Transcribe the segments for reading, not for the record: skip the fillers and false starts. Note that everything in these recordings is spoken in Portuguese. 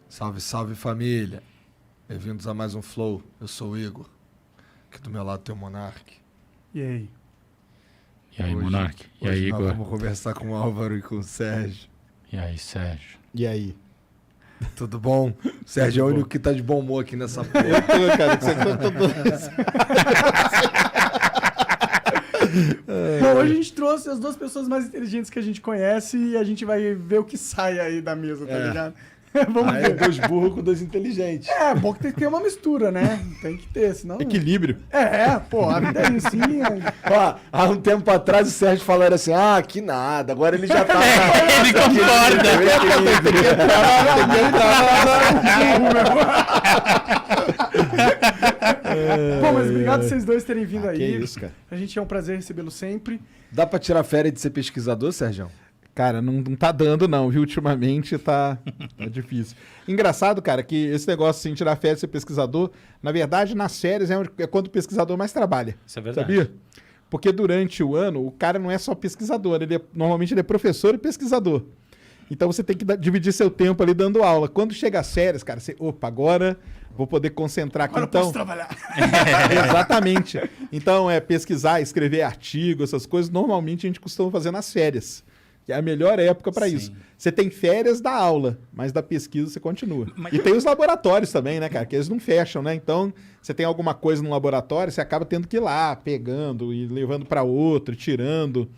Salve, salve família. Bem-vindos a mais um Flow. Eu sou o Igor. Aqui do meu lado tem o Monark. E aí? E aí, Monark? E Hoje aí, nós Igor? vamos conversar com o Álvaro e com o Sérgio. E aí, Sérgio? E aí? Tudo bom? O Sérgio é o único que tá de bom humor aqui nessa porra. Eu tô, cara, que você Bom, hoje a gente trouxe as duas pessoas mais inteligentes que a gente conhece e a gente vai ver o que sai aí da mesa, tá ligado? Vamos Aí é ver. dois burros com dois inteligentes. É, bom que tem que ter uma mistura, né? Tem que ter, senão... Equilíbrio. Pô, a vida é isso, sim. Ó, há um tempo atrás o Sérgio falando assim, que nada, agora ele já tá... Ele concorda. Pô, mas obrigado vocês dois terem vindo aí. Que isso, cara. A gente é um prazer recebê-lo sempre. Dá pra tirar férias de ser pesquisador, Sérgio? Cara, não tá dando não, viu? Ultimamente tá difícil. Engraçado, cara, que esse negócio assim, tirar férias e ser pesquisador, na verdade, nas férias é quando o pesquisador mais trabalha. Isso é verdade. Sabia? Porque durante o ano, o cara não é só pesquisador, normalmente ele é professor e pesquisador. Então você tem que dividir seu tempo ali dando aula. Quando chega as férias, cara, você, agora vou poder concentrar aqui. Agora eu Então, posso trabalhar. exatamente. Então, pesquisar, escrever artigo, essas coisas, normalmente a gente costuma fazer nas férias. Que é a melhor época para Sim. isso. Você tem férias da aula, mas da pesquisa você continua. Mas- E tem os laboratórios também, né, cara? Que eles não fecham, né? Então, você tem alguma coisa no laboratório, você acaba tendo que ir lá, pegando e levando para outro, tirando.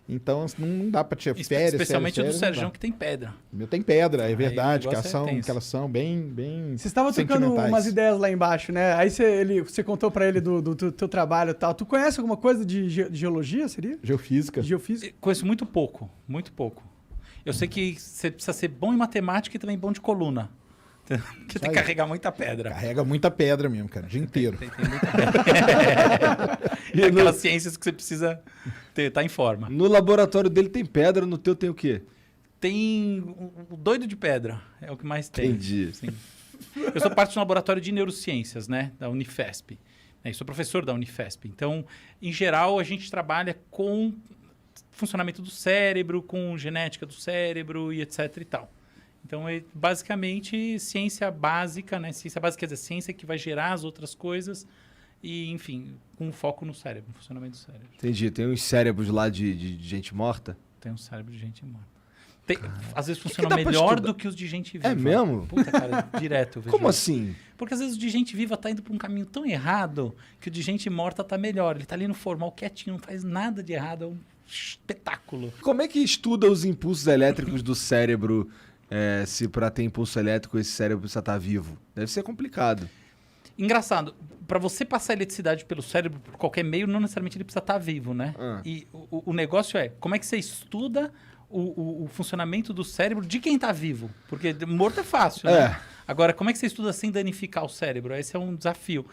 Então, não dá para tirar férias. Especialmente férias, o do férias, Sérgio não que tem pedra. dá. O meu tem pedra, é verdade. o Que negócio é tenso. elas são bem Você estava trocando sentimentais. umas ideias lá embaixo, né? Aí você contou pra ele do teu trabalho e tal. Tu conhece alguma coisa de geologia, seria? Geofísica. De geofísica? Conheço muito pouco, muito pouco. Eu sei que você precisa ser bom em matemática e também bom de coluna. Porque tem que aí. carregar muita pedra. Carrega muita pedra mesmo, cara, o dia inteiro. Tem muita pedra. É aquelas ciências que você precisa tá em forma. No laboratório dele tem pedra, no teu tem o quê? Tem o doido de pedra, é o que mais tem. Entendi. Sim. Eu sou parte do laboratório de neurociências, né, da Unifesp. Eu sou professor da Unifesp. Então, em geral, a gente trabalha com funcionamento do cérebro, com genética do cérebro e etc e tal. Então, é basicamente ciência básica, né? Ciência básica quer dizer ciência que vai gerar as outras coisas e, enfim, com foco no cérebro, no funcionamento do cérebro. Entendi. Tem uns cérebros lá de gente morta? Tem um cérebro de gente morta. Às vezes que funciona dá pra melhor estudar? do que os de gente viva. É mesmo? Puta, cara, direto. eu vejo Como isso. assim? Porque às vezes o de gente viva tá indo pra um caminho tão errado que o de gente morta tá melhor. Ele tá ali no formal quietinho, não faz nada de errado, é um espetáculo. Como é que estuda os impulsos elétricos do cérebro, se pra ter impulso elétrico esse cérebro precisa estar vivo? Deve ser complicado. Engraçado, para você passar eletricidade pelo cérebro por qualquer meio, não necessariamente ele precisa estar vivo, né? E o negócio é, como é que você estuda o funcionamento do cérebro de quem está vivo? Porque morto é fácil, né? Agora, como é que você estuda sem danificar o cérebro? Esse é um desafio.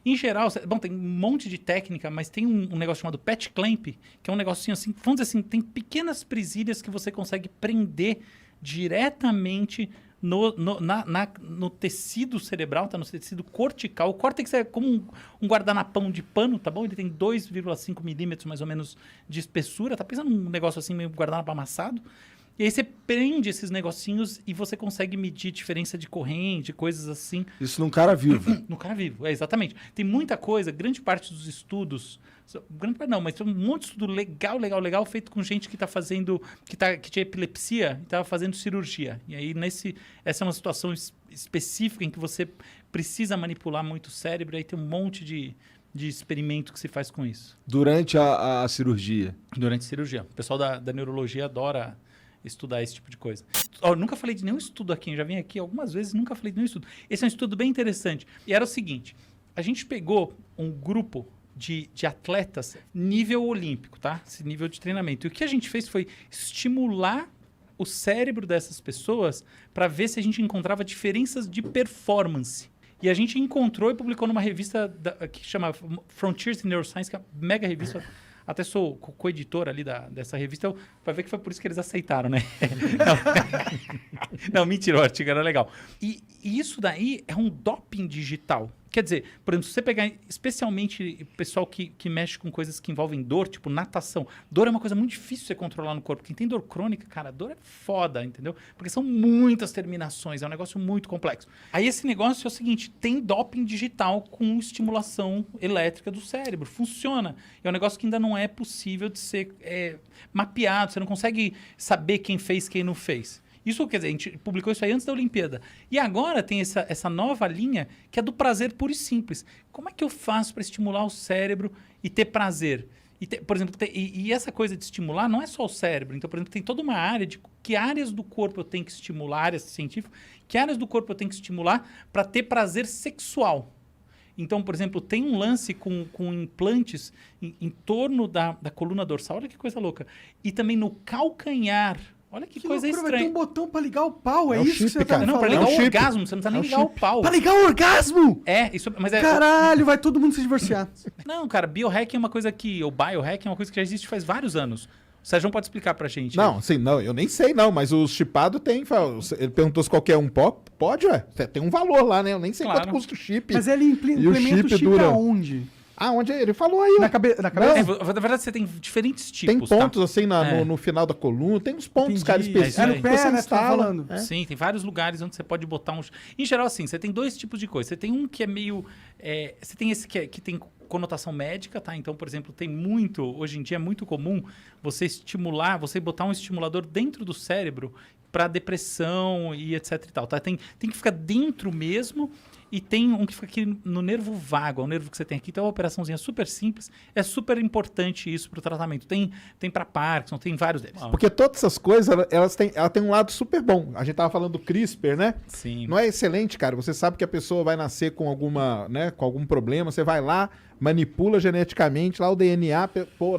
Em geral, bom, tem um monte de técnica, mas tem um negócio chamado patch clamp, que é um negocinho assim, vamos dizer assim, tem pequenas presilhas que você consegue prender diretamente no tecido cerebral, tá? No tecido cortical. O córtex é como um guardanapão de pano, tá bom? Ele tem 2,5 milímetros mais ou menos de espessura. Tá pensando num negócio assim, meio guardanapo amassado? E aí você prende esses negocinhos e você consegue medir diferença de corrente, coisas assim. Isso num cara vivo. No cara vivo, exatamente. Tem muita coisa, grande parte dos estudos, grande parte não, mas tem um monte de estudo legal, feito com gente que está fazendo, que tinha epilepsia e estava fazendo cirurgia. E aí, essa é uma situação específica em que você precisa manipular muito o cérebro, e aí tem um monte de experimento que se faz com isso. Durante a cirurgia. Durante a cirurgia. O pessoal da neurologia adora estudar esse tipo de coisa. Eu nunca falei de nenhum estudo aqui, eu já vim aqui algumas vezes, nunca falei de nenhum estudo. Esse é um estudo bem interessante. E era o seguinte, a gente pegou um grupo de atletas nível olímpico, tá? Esse nível de treinamento. E o que a gente fez foi estimular o cérebro dessas pessoas para ver se a gente encontrava diferenças de performance. E a gente encontrou e publicou numa revista que chama Frontiers in Neuroscience, que é uma mega revista. Até sou co-editor ali dessa revista. Então, vai ver que foi por isso que eles aceitaram, né? Não, mentira, o artigo era legal. E isso daí é um doping digital. Quer dizer, por exemplo, se você pegar especialmente pessoal que mexe com coisas que envolvem dor, tipo natação. Dor é uma coisa muito difícil de você controlar no corpo. Quem tem dor crônica, cara, dor é foda, entendeu? Porque são muitas terminações, é um negócio muito complexo. Aí esse negócio é o seguinte, tem doping digital com estimulação elétrica do cérebro. Funciona. É um negócio que ainda não é possível de ser mapeado. Você não consegue saber quem fez, quem não fez. Isso, quer dizer, a gente publicou isso aí antes da Olimpíada. E agora tem essa nova linha que é do prazer puro e simples. Como é que eu faço para estimular o cérebro e ter prazer? Por exemplo, e essa coisa de estimular não é só o cérebro. Então, por exemplo, tem toda uma área de que áreas do corpo eu tenho que estimular, áreas científicas, que áreas do corpo eu tenho que estimular para ter prazer sexual. Então, por exemplo, tem um lance com implantes em torno da coluna dorsal. Olha que coisa louca. E também no calcanhar. Olha que coisa loucura, estranha. Vai ter um botão pra ligar o pau, é É o isso chip, que você tá cara. me Não, pra falando? ligar É um o chip. orgasmo, você não precisa nem É um ligar o chip. pau. Pra ligar o orgasmo? Mas Caralho, vai todo mundo se divorciar. Não, cara, biohacking é uma coisa que... O biohacking é uma coisa que já existe faz vários anos. O Sérgio pode explicar pra gente. Não, assim, não, eu nem sei não, mas o chipado tem, ele perguntou se qualquer um pode, ué. Tem um valor lá, né? Eu nem sei Claro. quanto custa o chip. Mas ele E o implementa o chip chip dura. aonde? Ah, onde ele falou aí, Na ó. cabeça? Na verdade, você tem diferentes Tem tipos, pontos assim É. no final da coluna, tem uns pontos, Entendi. cara, É isso específicos. aí. É no pé, Você né? Tá instala. falando. É. Sim, tem vários lugares onde você pode botar uns... Em geral, assim, você tem dois tipos de coisa. Você tem um que é meio... você tem esse que tem conotação médica, tá? Então, por exemplo, hoje em dia é muito comum você botar um estimulador dentro do cérebro para depressão e etc e tal, tá? Tem que ficar dentro mesmo e tem um que fica aqui no nervo vago, é o nervo que você tem aqui. Então, é uma operaçãozinha super simples. É super importante isso para o tratamento. Tem para Parkinson, tem vários deles. Porque todas essas coisas, ela tem um lado super bom. A gente tava falando do CRISPR, né? Sim. Não é excelente, cara? Você sabe que a pessoa vai nascer com com algum problema, você vai lá, manipula geneticamente lá o DNA,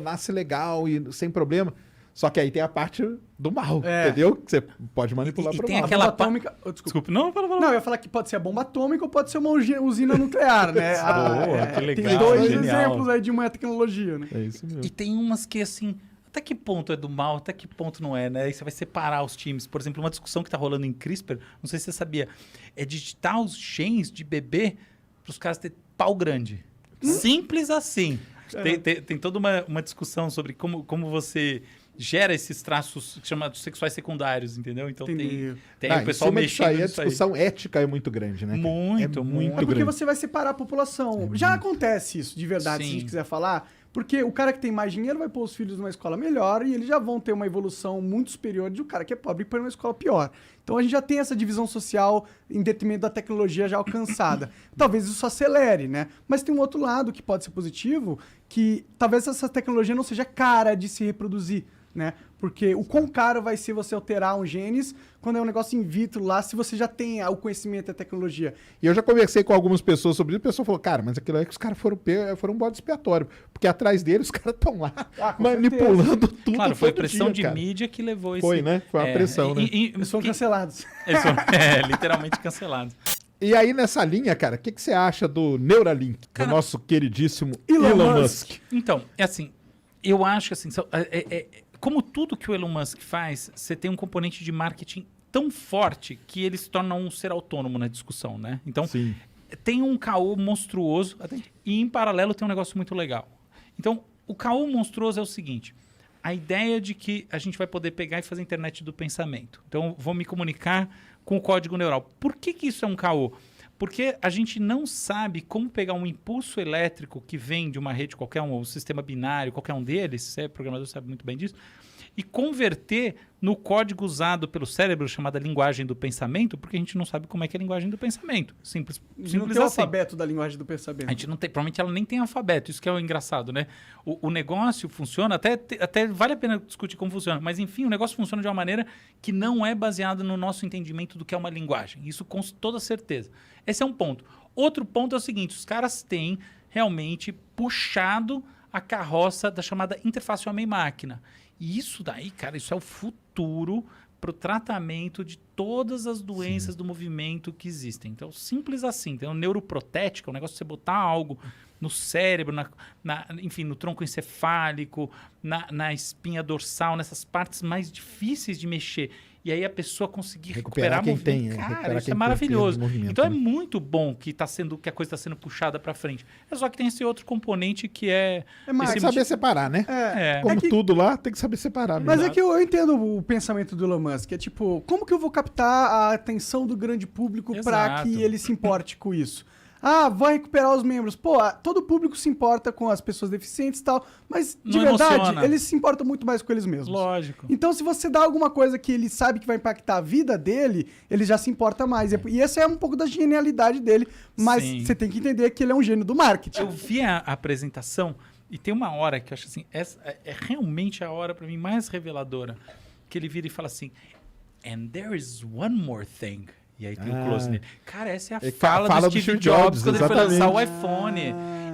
nasce legal e sem problema. Só que aí tem a parte do mal, entendeu? Que você pode manipular E pro tem mal. aquela Bomba atômica... Oh, desculpa. Desculpa, não, fala. Não, eu ia falar que pode ser a bomba atômica ou pode ser uma usina nuclear, né? Boa, que legal, Tem dois genial. exemplos aí de uma tecnologia, né? É isso mesmo. E tem umas que, assim, até que ponto é do mal, até que ponto não é, né? Aí você vai separar os times. Por exemplo, uma discussão que tá rolando em CRISPR, não sei se você sabia, é digitar os genes de bebê para os caras terem pau grande. Simples assim. Tem toda uma discussão sobre como você gera esses traços chamados sexuais secundários, entendeu? Então tem o pessoal em cima disso mexendo aí, a nisso aí. discussão ética é muito grande, né? cara? Muito, é muito. É porque grande. você vai separar a população. Já acontece isso, de verdade, se a Sim. gente quiser falar. Porque o cara que tem mais dinheiro vai pôr os filhos numa escola melhor e eles já vão ter uma evolução muito superior de o cara que é pobre e põe numa escola pior. Então a gente já tem essa divisão social em detrimento da tecnologia já alcançada. Talvez isso acelere, né? Mas tem um outro lado que pode ser positivo, que talvez essa tecnologia não seja cara de se reproduzir, né? Porque o quão caro vai ser você alterar um genes quando é um negócio in vitro lá, se você já tem o conhecimento e a tecnologia. E eu já conversei com algumas pessoas sobre isso, a pessoa falou, cara, mas aquilo aí que os caras foram um bode expiatório, porque atrás deles os caras estão lá Com manipulando tudo. Claro, foi todo pressão dia, de cara. mídia que levou esse... Foi, né? Foi uma pressão, né? Eles foram cancelados. Eles foram literalmente cancelados. E aí, nessa linha, cara, o que você acha do Neuralink, Cara, do nosso queridíssimo Elon Elon Musk? Musk? Então, é assim, eu acho que assim, como tudo que o Elon Musk faz, você tem um componente de marketing tão forte que ele se torna um ser autônomo na discussão, né? Então, Sim. tem um caô monstruoso e, em paralelo, tem um negócio muito legal. Então, o caô monstruoso é o seguinte, a ideia de que a gente vai poder pegar e fazer a internet do pensamento. Então, vou me comunicar com o código neural. Por que isso é um caô? Porque a gente não sabe como pegar um impulso elétrico que vem de uma rede qualquer, um sistema binário, qualquer um deles, você é programador, sabe muito bem disso, e converter no código usado pelo cérebro, chamada linguagem do pensamento, porque a gente não sabe como é que é a linguagem do pensamento. Simples Não tem o assim. alfabeto da linguagem do pensamento. A gente não tem, provavelmente ela nem tem alfabeto, isso que é o engraçado, né? O negócio funciona, até vale a pena discutir como funciona, mas enfim, o negócio funciona de uma maneira que não é baseada no nosso entendimento do que é uma linguagem. Isso com toda certeza. Esse é um ponto. Outro ponto é o seguinte, os caras têm realmente puxado a carroça da chamada interface homem-máquina. E isso daí, cara, isso é o futuro para o tratamento de todas as doenças do movimento que existem. Então, simples assim. Tem um neuroprotética, um negócio de você botar algo no cérebro, enfim, no tronco encefálico, na espinha dorsal, nessas partes mais difíceis de mexer. e aí a pessoa conseguir Recuperar quem movimento. tem, Cara, recuperar isso quem é maravilhoso. perde movimento, Então é né? muito bom que a coisa está sendo puxada para frente. É só que tem esse outro componente que é... mais Tem que esse saber separar, né? É. Como que- tudo lá, tem que saber separar mesmo. Mas é que eu entendo o pensamento do Elon Musk. É tipo, como que eu vou captar a atenção do grande público pra Exato. que ele se importe com isso? Ah, vai recuperar os membros. Pô, todo público se importa com as pessoas deficientes e tal, mas de Não verdade, emociona. eles se importam muito mais com eles mesmos. Lógico. Então, se você dá alguma coisa que ele sabe que vai impactar a vida dele, ele já se importa mais. E essa é um pouco da genialidade dele, mas Sim. você tem que entender que ele é um gênio do marketing. Eu vi a apresentação e tem uma hora que eu acho assim, essa é realmente a hora para mim mais reveladora, que ele vira e fala assim, and there is one more thing. E aí tem o close nele. Cara, essa é a É fala fala do Steve Jobs quando ele foi exatamente. lançar o iPhone.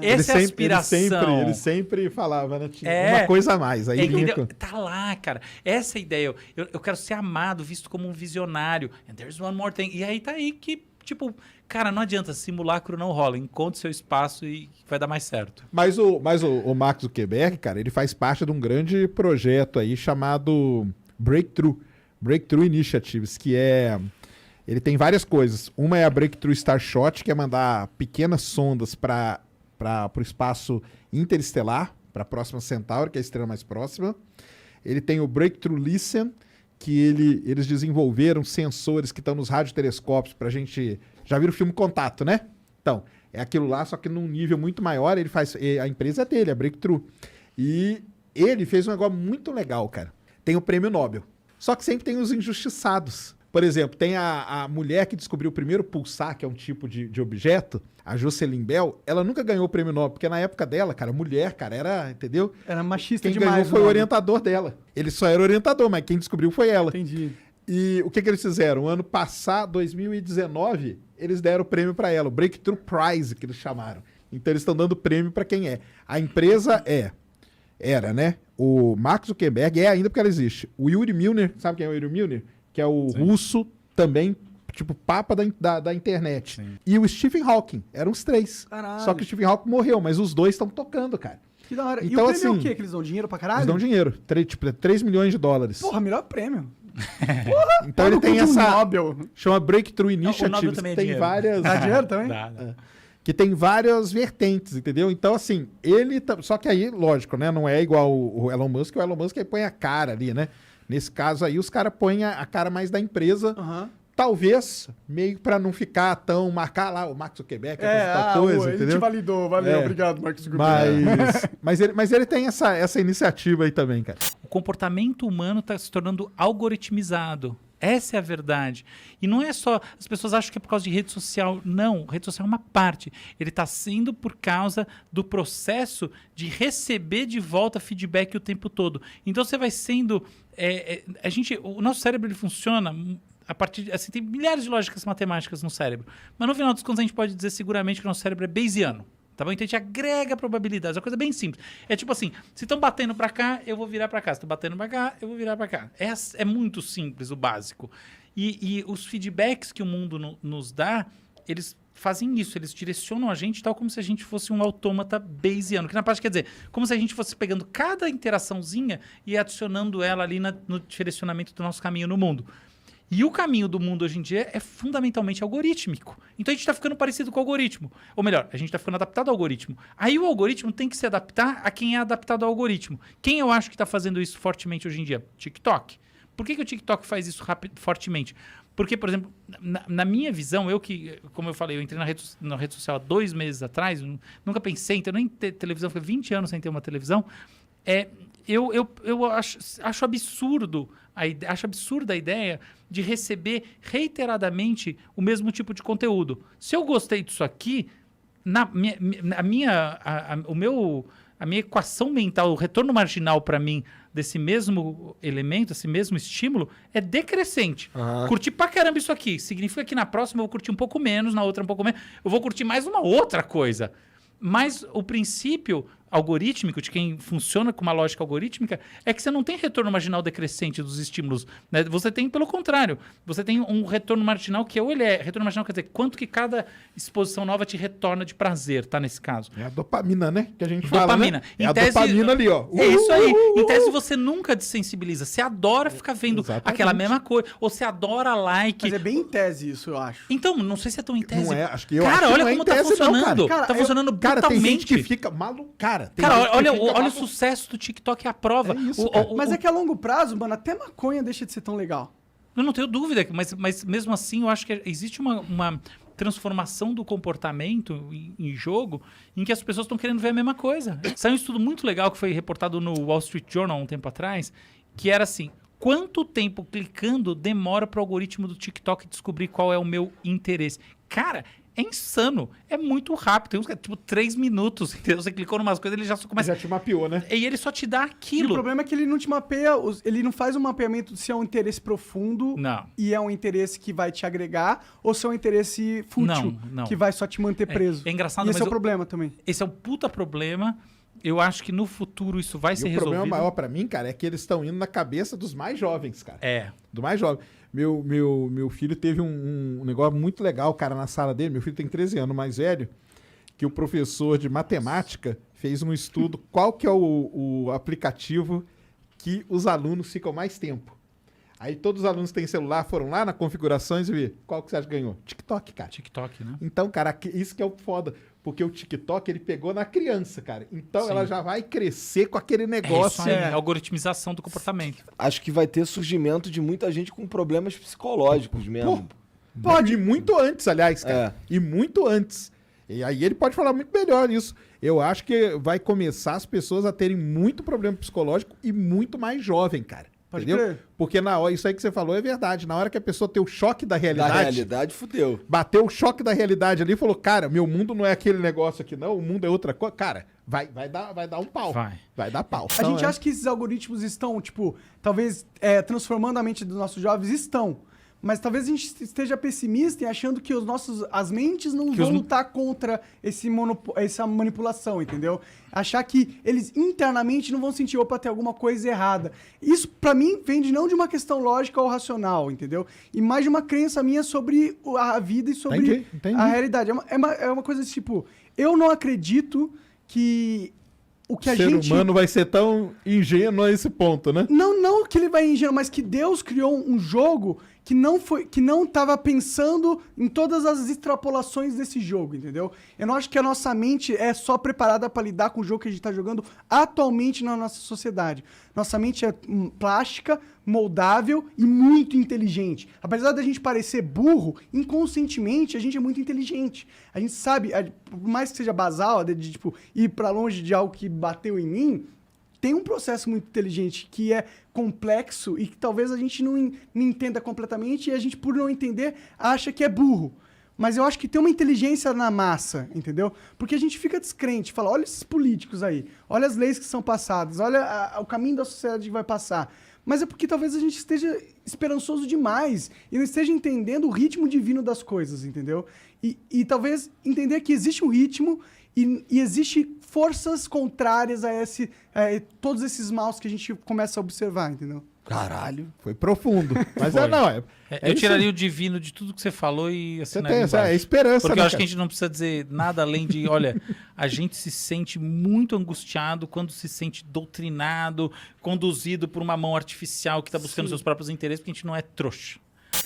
Essa é a aspiração. Ele sempre falava, né? Tinha É. uma coisa a mais. Aí Entendeu? vinha... Tá lá, cara. Essa é a ideia. Eu quero ser amado, visto como um visionário. And there's one more thing. E aí tá aí que, tipo, cara, não adianta. Simulacro não rola. Encontre seu espaço e vai dar mais certo. Mas o Mark Zuckerberg, cara, ele faz parte de um grande projeto aí chamado Breakthrough Initiatives, que é... Ele tem várias coisas. Uma é a Breakthrough Starshot, que é mandar pequenas sondas para o espaço interestelar, para a próxima Centauri, que é a estrela mais próxima. Ele tem o Breakthrough Listen, que eles desenvolveram sensores que estão nos radiotelescópios para a gente... Já viram o filme Contato, né? Então, é aquilo lá, só que num nível muito maior. A empresa é dele, a Breakthrough. E ele fez um negócio muito legal, cara. Tem o prêmio Nobel. Só que sempre tem os injustiçados. Por exemplo, tem a mulher que descobriu o primeiro pulsar, que é um tipo de objeto, a Jocelyn Bell. Ela nunca ganhou o prêmio Nobel, porque na época dela, cara, mulher, cara, era, entendeu? Era machista Quem demais. ganhou foi o mano. orientador dela. Ele só era orientador, mas quem descobriu foi ela. Entendi. E o que eles fizeram? Ano passado, 2019, eles deram o prêmio para ela, o Breakthrough Prize, que eles chamaram. Então eles estão dando prêmio para quem é. A empresa era, né? O Mark Zuckerberg ainda porque ela existe. O Yuri Milner, sabe quem é o Yuri Milner? Que é o russo também, tipo, papa da internet. Sim. E o Stephen Hawking. Eram os três. Caralho. Só que o Stephen Hawking morreu, mas os dois estão tocando, cara. Que da hora. E Então, o prêmio é o assim, quê? Que eles dão dinheiro pra caralho? Eles dão dinheiro. 3 milhões de dólares. Porra, melhor prêmio. Então ele tem Um essa... Nobel. Chama Breakthrough o Nobel Initiatives, também é que tem dinheiro. várias... Dá dinheiro também? Dá. Que tem várias vertentes, entendeu? Então, assim, só que aí, lógico, né? Não é igual o Elon Musk. O Elon Musk aí põe a cara ali, né? Nesse caso aí, os caras põem a cara mais da empresa. Aham. Talvez, meio pra não ficar tão... Marcar lá o Mark Zuckerberg, tal coisa, ele te entendeu? validou. Valeu, É. obrigado, Marcos Zuckerberg. Mas ele tem essa iniciativa aí também, cara. O comportamento humano está se tornando algoritmizado. Essa é a verdade. E não é só... As pessoas acham que é por causa de rede social. Não, rede social é uma parte. Ele está sendo por causa do processo de receber de volta feedback o tempo todo. Então você vai sendo... o nosso cérebro ele funciona a partir... Assim, tem milhares de lógicas matemáticas no cérebro. Mas no final dos contos a gente pode dizer seguramente que o nosso cérebro é bayesiano. Tá bom? Então a gente agrega probabilidades. É uma coisa bem simples. É tipo assim, se estão batendo para cá, eu vou virar para cá. Se estão batendo para cá, eu vou virar para cá. É muito simples o básico. E os feedbacks que o mundo nos dá, eles fazem isso. Eles direcionam a gente tal como se a gente fosse um autômata bayesiano. Que na prática quer dizer, como se a gente fosse pegando cada interaçãozinha e adicionando ela ali no direcionamento do nosso caminho no mundo. E o caminho do mundo hoje em dia é fundamentalmente algorítmico. Então a gente está ficando parecido com o algoritmo. Ou melhor, a gente está ficando adaptado ao algoritmo. Aí o algoritmo tem que se adaptar a quem é adaptado ao algoritmo. Quem eu acho que está fazendo isso fortemente hoje em dia? TikTok. Por que o TikTok faz isso fortemente? Porque, por exemplo, na minha visão, como eu falei, eu entrei na rede social há 2 meses atrás, nunca pensei em ter nem ter televisão, foi 20 anos sem ter uma televisão. Eu acho absurdo acho absurda a ideia de receber reiteradamente o mesmo tipo de conteúdo. Se eu gostei disso aqui, a minha equação mental, o retorno marginal para mim desse mesmo elemento, esse mesmo estímulo, é decrescente. Aham. Curti pra caramba isso aqui. Significa que na próxima eu vou curtir um pouco menos, na outra um pouco menos. Eu vou curtir mais uma outra coisa. Mas o princípio algorítmico, de quem funciona com uma lógica algorítmica, é que você não tem retorno marginal decrescente dos estímulos. Né? Você tem, pelo contrário, você tem um retorno marginal que ou ele é... Retorno marginal quer dizer quanto que cada exposição nova te retorna de prazer, tá? Nesse caso. É a dopamina, né? Que a gente fala, Dopamina. né? É a dopamina ali, ó. É isso aí. Em tese, você nunca desensibiliza. Você adora ficar vendo Exatamente. aquela mesma coisa. Ou você adora like. Mas é bem em tese isso, eu acho. Então, não sei se é tão em tese. Não é, acho que eu Cara, acho que olha não é como em tá tese, não, funcionando. cara. Tá funcionando Cara, tem gente brutalmente. que fica maluco. Cara, tem Cara, gente que olha, fica olha o maluco. sucesso do TikTok à prova. É isso, cara. Mas é que a longo prazo, mano, até maconha deixa de ser tão legal. Eu não tenho dúvida, mas mesmo assim eu acho que existe uma transformação do comportamento em jogo em que as pessoas estão querendo ver a mesma coisa. Saiu um estudo muito legal que foi reportado no Wall Street Journal há um tempo atrás, que era assim, quanto tempo clicando demora para o algoritmo do TikTok descobrir qual é o meu interesse? Cara, é insano. É muito rápido. Tem uns que é tipo 3 minutos, entendeu? Você clicou em umas coisas, ele já só começa... Já te mapeou, né? E ele só te dá E o aquilo. problema é que ele não te mapeia, ele não faz um mapeamento se é um interesse profundo Não. e é um interesse que vai te agregar ou se é um interesse fútil Não. que vai só te manter preso. É engraçado, e esse mas é o problema também. esse é um puta problema. Eu acho que no futuro isso vai ser E o resolvido. problema maior pra mim, cara, é que eles estão indo na cabeça dos mais jovens, cara. É. Do mais jovem. Meu filho teve um negócio muito legal, cara, na sala dele. Meu filho tem 13 anos, mais velho, que o professor de matemática fez um estudo qual que é o aplicativo que os alunos ficam mais tempo. Aí todos os alunos que têm celular foram lá na configurações e viram qual que você acha que ganhou? TikTok, cara. TikTok, né? Então, cara, isso que é o foda. Porque o TikTok, ele pegou na criança, cara. Então, Sim. ela já vai crescer com aquele É isso negócio. aí, algoritmização do comportamento. Acho que vai ter surgimento de muita gente com problemas psicológicos mesmo. Pode. E muito antes, aliás, cara. É. E muito antes. E aí ele pode falar muito melhor nisso. Eu acho que vai começar as pessoas a terem muito problema psicológico e muito mais jovem, cara. Pode Entendeu? crer. Porque na hora, isso aí que você falou é verdade. Na hora que a pessoa tem o choque da Da realidade, realidade, fudeu. bateu o choque da realidade ali e falou, cara, meu mundo não é aquele negócio aqui, não. O mundo é outra coisa. Cara, vai dar um pau. Vai dar pau. A gente acha que esses algoritmos estão, tipo, talvez transformando a mente dos nossos jovens, estão. Mas talvez a gente esteja pessimista e achando que as mentes não vão lutar contra essa manipulação, entendeu? Achar que eles internamente não vão sentir, opa, tem alguma coisa errada. Isso, pra mim, vem não de uma questão lógica ou racional, entendeu? E mais de uma crença minha sobre a vida e sobre Entendi. a realidade. É uma coisa tipo, eu não acredito que o que a ser gente... humano vai ser tão ingênuo a esse ponto, né? Não que ele vai ingênuo, mas que Deus criou um jogo que não estava pensando em todas as extrapolações desse jogo, entendeu? Eu não acho que a nossa mente é só preparada para lidar com o jogo que a gente está jogando atualmente na nossa sociedade. Nossa mente é plástica, moldável e muito inteligente. Apesar da gente parecer burro, inconscientemente a gente é muito inteligente. A gente sabe, por mais que seja basal, de tipo, ir para longe de algo que bateu em mim, tem um processo muito inteligente que é complexo e que talvez a gente não entenda completamente e a gente, por não entender, acha que é burro. Mas eu acho que tem uma inteligência na massa, entendeu? Porque a gente fica descrente, fala, olha esses políticos aí, olha as leis que são passadas, olha o caminho da sociedade que vai passar. Mas é porque talvez a gente esteja esperançoso demais e não esteja entendendo o ritmo divino das coisas, entendeu? E talvez entender que existe um ritmo e existe forças contrárias a todos esses maus que a gente começa a observar, entendeu? Caralho. Foi profundo. Mas Foi. Eu isso tiraria aí. o divino de tudo que você falou e Você assinaria tem embaixo. essa esperança, Porque né, eu acho que cara? a gente não precisa dizer nada além de, olha, a gente se sente muito angustiado quando se sente doutrinado, conduzido por uma mão artificial que está buscando seus próprios interesses, porque a gente não é trouxa.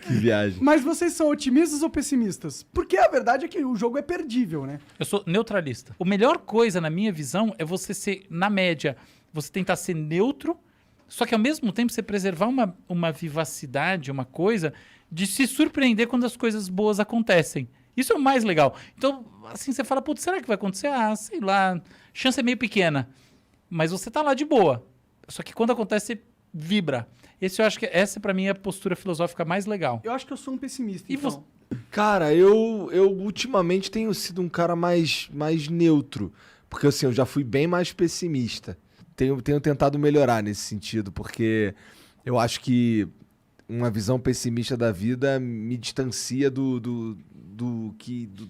Que viagem. Mas vocês são otimistas ou pessimistas? Porque a verdade é que o jogo é perdível, né? Eu sou neutralista. A melhor coisa, na minha visão, é você ser, na média, você tentar ser neutro, só que ao mesmo tempo você preservar uma vivacidade, uma coisa, de se surpreender quando as coisas boas acontecem. Isso é o mais legal. Então, assim, você fala, putz, será que vai acontecer? Ah, sei lá, chance é meio pequena. Mas você tá lá de boa. Só que quando acontece, você vibra. Eu acho que essa, pra mim, é a postura filosófica mais legal. Eu acho que eu sou um pessimista, E então. Cara, eu ultimamente tenho sido um cara mais neutro. Porque assim, eu já fui bem mais pessimista. Tenho tentado melhorar nesse sentido, porque eu acho que uma visão pessimista da vida me distancia de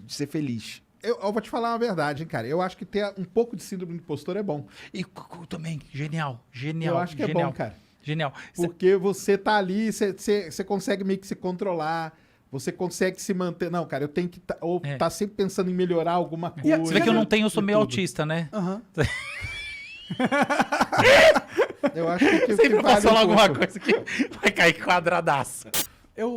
ser feliz. Eu vou te falar uma verdade, hein, cara. Eu acho que ter um pouco de síndrome do impostor é bom. E também, genial. Eu acho que é bom, cara. Genial. Porque você tá ali, você consegue meio que se controlar, você consegue se manter. Não, cara, eu tenho que tá sempre pensando em melhorar alguma coisa. Você vê que eu não tenho, eu sou meio autista, né? Aham. Eu acho que Sempre vale posso falar um alguma pouco. coisa que vai cair quadradaço.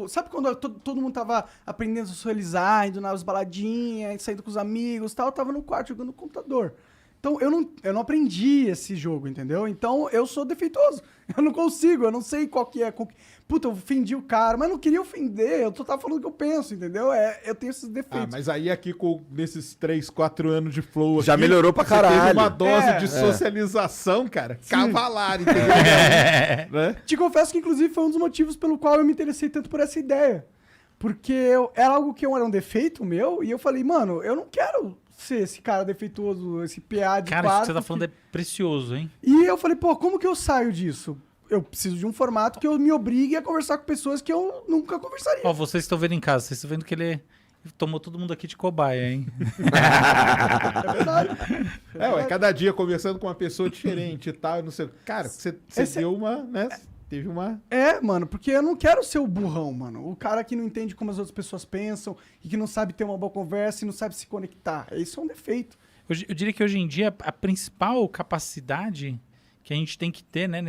Sabe quando todo mundo tava aprendendo a socializar, indo nas baladinhas, saindo com os amigos e tal, eu tava no quarto jogando no computador. Então eu não aprendi esse jogo, entendeu? Então eu sou defeituoso. Eu não consigo, eu não sei qual que é. Puta, eu ofendi o cara, mas não queria ofender, eu só tava falando o que eu penso, entendeu? Eu tenho esses defeitos. Mas aí aqui, nesses 3, 4 anos de flow Já aqui, melhorou pra você teve caralho. uma dose de socialização, cara, cavalar, entendeu? Né? Te confesso que, inclusive, foi um dos motivos pelo qual eu me interessei tanto por essa ideia. Porque era algo que era um defeito meu, e eu falei, mano, eu não quero ser esse cara defeituoso, esse PA de Cara, isso quarto. que você tá falando é precioso, hein? E eu falei, pô, como que eu saio disso? Eu preciso de um formato que eu me obrigue a conversar com pessoas que eu nunca conversaria. Ó, vocês estão vendo em casa, vocês estão vendo que ele tomou todo mundo aqui de cobaia, hein? É verdade. Cada dia conversando com uma pessoa diferente e tal, não sei. Cara, você deu uma, né? Teve uma. Mano, porque eu não quero ser o burrão, mano. O cara que não entende como as outras pessoas pensam e que não sabe ter uma boa conversa e não sabe se conectar. Isso é um defeito. Eu diria que hoje em dia a principal capacidade que a gente tem que ter, né,